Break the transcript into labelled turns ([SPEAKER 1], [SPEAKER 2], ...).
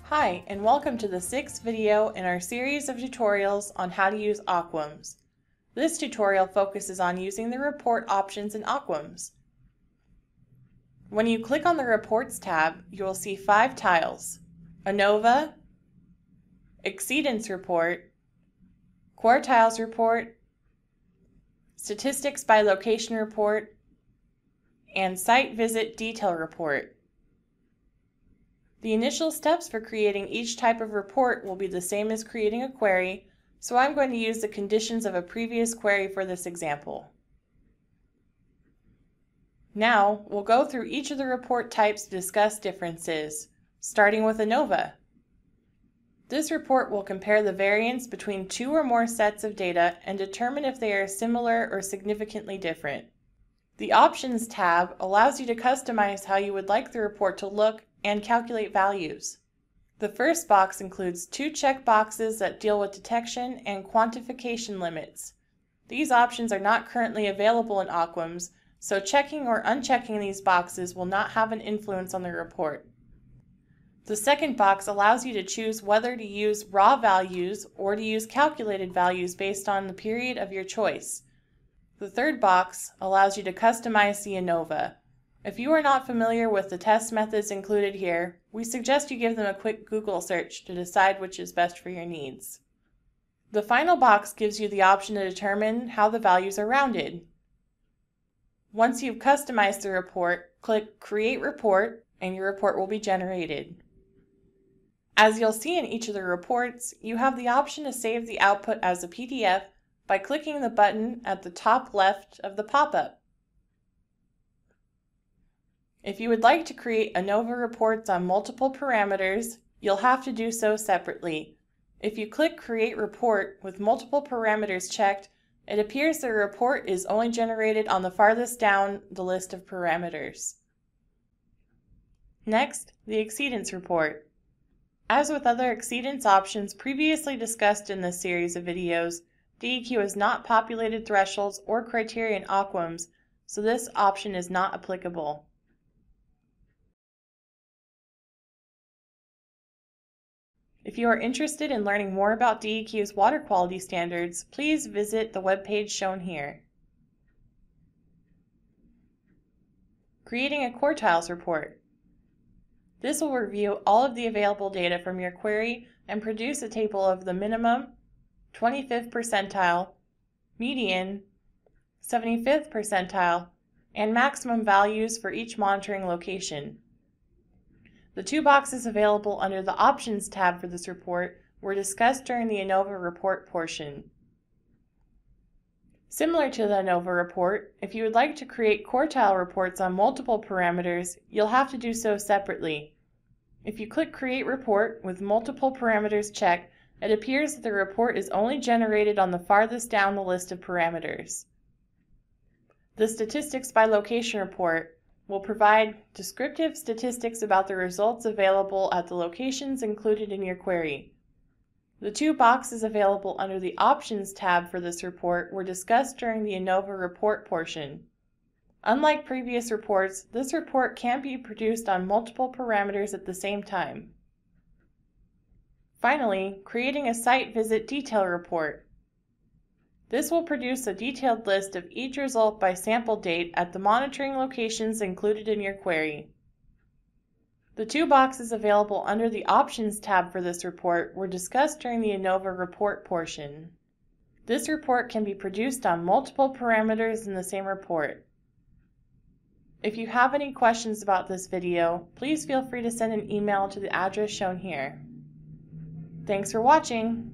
[SPEAKER 1] Hi, and welcome to the 6th video in our series of tutorials on how to use AWQMS. This tutorial focuses on using the report options in AWQMS. When you click on the Reports tab, you will see 5 tiles: ANOVA, Exceedance Report, Quartiles Report, Statistics by Location Report, and Site Visit Detail Report. The initial steps for creating each type of report will be the same as creating a query, so I'm going to use the conditions of a previous query for this example. Now, we'll go through each of the report types to discuss differences, starting with ANOVA. This report will compare the variance between 2 or more sets of data and determine if they are similar or significantly different. The Options tab allows you to customize how you would like the report to look and calculate values. The first box includes 2 checkboxes that deal with detection and quantification limits. These options are not currently available in AWQMS, so checking or unchecking these boxes will not have an influence on the report. The second box allows you to choose whether to use raw values or to use calculated values based on the period of your choice. The third box allows you to customize the ANOVA. If you are not familiar with the test methods included here, we suggest you give them a quick Google search to decide which is best for your needs. The final box gives you the option to determine how the values are rounded. Once you've customized the report, click Create Report and your report will be generated. As you'll see in each of the reports, you have the option to save the output as a PDF by clicking the button at the top left of the pop-up. If you would like to create ANOVA reports on multiple parameters, you'll have to do so separately. If you click Create Report with multiple parameters checked, it appears the report is only generated on the farthest down the list of parameters. Next, the Exceedance Report. As with other exceedance options previously discussed in this series of videos, DEQ has not populated thresholds or criteria in AWQMS, so this option is not applicable. If you are interested in learning more about DEQ's water quality standards, please visit the webpage shown here. Creating a Quartiles Report. This will review all of the available data from your query and produce a table of the minimum, 25th percentile, median, 75th percentile, and maximum values for each monitoring location. The 2 boxes available under the Options tab for this report were discussed during the ANOVA report portion. Similar to the ANOVA report, if you would like to create quartile reports on multiple parameters, you'll have to do so separately. If you click Create Report with multiple parameters checked, it appears that the report is only generated on the farthest down the list of parameters. The Statistics by Location report will provide descriptive statistics about the results available at the locations included in your query. The 2 boxes available under the Options tab for this report were discussed during the ANOVA report portion. Unlike previous reports, this report can be produced on multiple parameters at the same time. Finally, creating a Site Visit Detail Report. This will produce a detailed list of each result by sample date at the monitoring locations included in your query. The 2 boxes available under the Options tab for this report were discussed during the ANOVA report portion. This report can be produced on multiple parameters in the same report. If you have any questions about this video, please feel free to send an email to the address shown here. Thanks for watching!